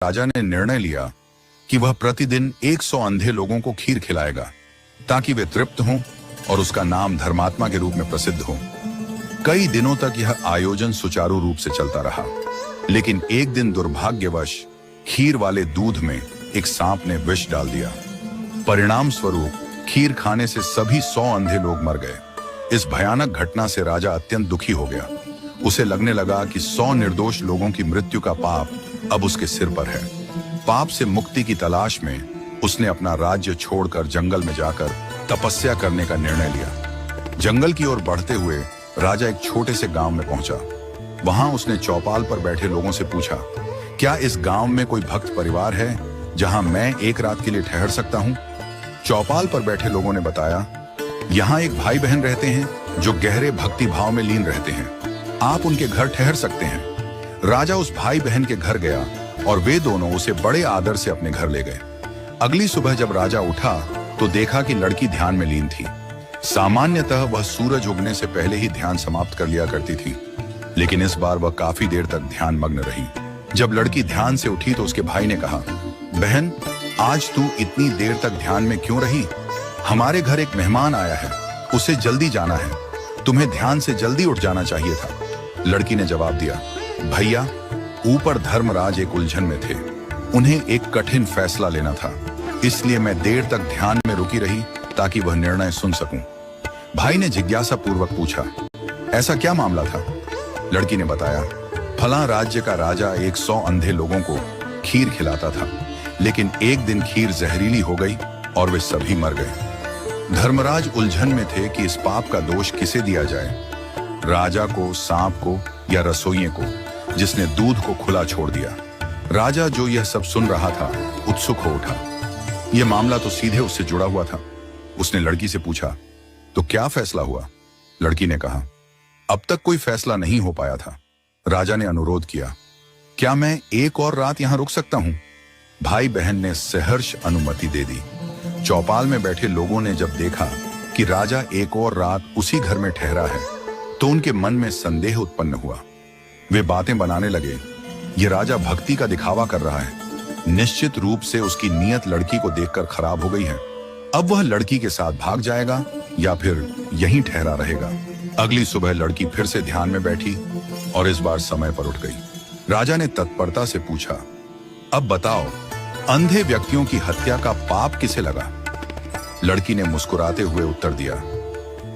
राजा ने निर्णय लिया कि वह प्रतिदिन 100 अंधे लोगों को खीर खिलाएगा ताकि वे तृप्त हों और उसका नाम धर्मात्मा के रूप में प्रसिद्ध हो। कई दिनों तक यह आयोजन सुचारू रूप से चलता रहा, लेकिन एक दिन दुर्भाग्यवश खीर वाले दूध में एक सांप ने विष डाल दिया। परिणाम स्वरूप खीर खाने से सभी 100 अंधे लोग मर गए। इस भयानक घटना से राजा अत्यंत दुखी हो गया। उसे लगने लगा कि 100 निर्दोष लोगों की मृत्यु का पाप अब उसके सिर पर है। पाप से मुक्ति की तलाश में उसने अपना राज्य छोड़कर जंगल में जाकर तपस्या करने का निर्णय लिया। जंगल की ओर बढ़ते हुए राजा एक छोटे से गांव में पहुंचा। वहां उसने चौपाल पर बैठे लोगों से पूछा, क्या इस गांव में कोई भक्त परिवार है जहां मैं एक रात के लिए ठहर सकता हूं? चौपाल पर बैठे लोगों ने बताया, यहाँ एक भाई बहन रहते हैं जो गहरे भक्ति भाव में लीन रहते हैं, आप उनके घर ठहर सकते हैं। राजा उस भाई बहन के घर गया और वे दोनों उसे बड़े आदर से अपने घर ले गए। अगली सुबह जब राजा उठा तो देखा कि लड़की ध्यान में लीन थी। सामान्यतः वह सूरज उगने से पहले ही ध्यान समाप्त कर लिया करती थी, लेकिन इस बार वह काफी देर तक ध्यान मग्न रही। जब लड़की ध्यान से उठी तो उसके भाई ने कहा, बहन, आज तू इतनी देर तक ध्यान में क्यों रही? हमारे घर एक मेहमान आया है, उसे जल्दी जाना है, तुम्हें ध्यान से जल्दी उठ जाना चाहिए था। लड़की ने जवाब दिया, भैया, ऊपर धर्मराज एक उलझन में थे, उन्हें एक कठिन फैसला लेना था, इसलिए मैं देर तक ध्यान में रुकी रही ताकि वह निर्णय सुन सकूं। भाई ने जिज्ञासा पूर्वक पूछा, ऐसा क्या मामला था? लड़की ने बताया, फला राज्य का राजा 100 अंधे लोगों को खीर खिलाता था, लेकिन एक दिन खीर जहरीली हो गई और वे सभी मर गए। धर्मराज उलझन में थे कि इस पाप का दोष किसे दिया जाए, राजा को, सांप को या रसोइये को जिसने दूध को खुला छोड़ दिया। राजा जो यह सब सुन रहा था उत्सुक हो उठा। यह मामला तो सीधे उससे जुड़ा हुआ था। उसने लड़की से पूछा, तो क्या फैसला हुआ? लड़की ने कहा, अब तक कोई फैसला नहीं हो पाया था। राजा ने अनुरोध किया, क्या मैं एक और रात यहां रुक सकता हूं? भाई बहन ने सहर्ष अनुमति दे दी। चौपाल में बैठे लोगों ने जब देखा कि राजा एक और रात उसी घर में ठहरा है तो उनके मन में संदेह उत्पन्न हुआ। वे बातें बनाने लगे, ये राजा भक्ति का दिखावा कर रहा है, निश्चित रूप से उसकी नीयत लड़की को देखकर खराब हो गई है। अब वह लड़की के साथ भाग जाएगा या फिर यहीं ठहरा रहेगा। अगली सुबह लड़की फिर से ध्यान में बैठी और इस बार समय पर उठ गई। राजा ने तत्परता से पूछा, अब बताओ, अंधे व्यक्तियों की हत्या का पाप किसे लगा? लड़की ने मुस्कुराते हुए उत्तर दिया,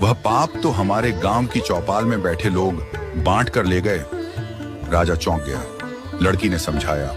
वह पाप तो हमारे गांव की चौपाल में बैठे लोग बांट कर ले गए। राजा चौंक गया। लड़की ने समझाया,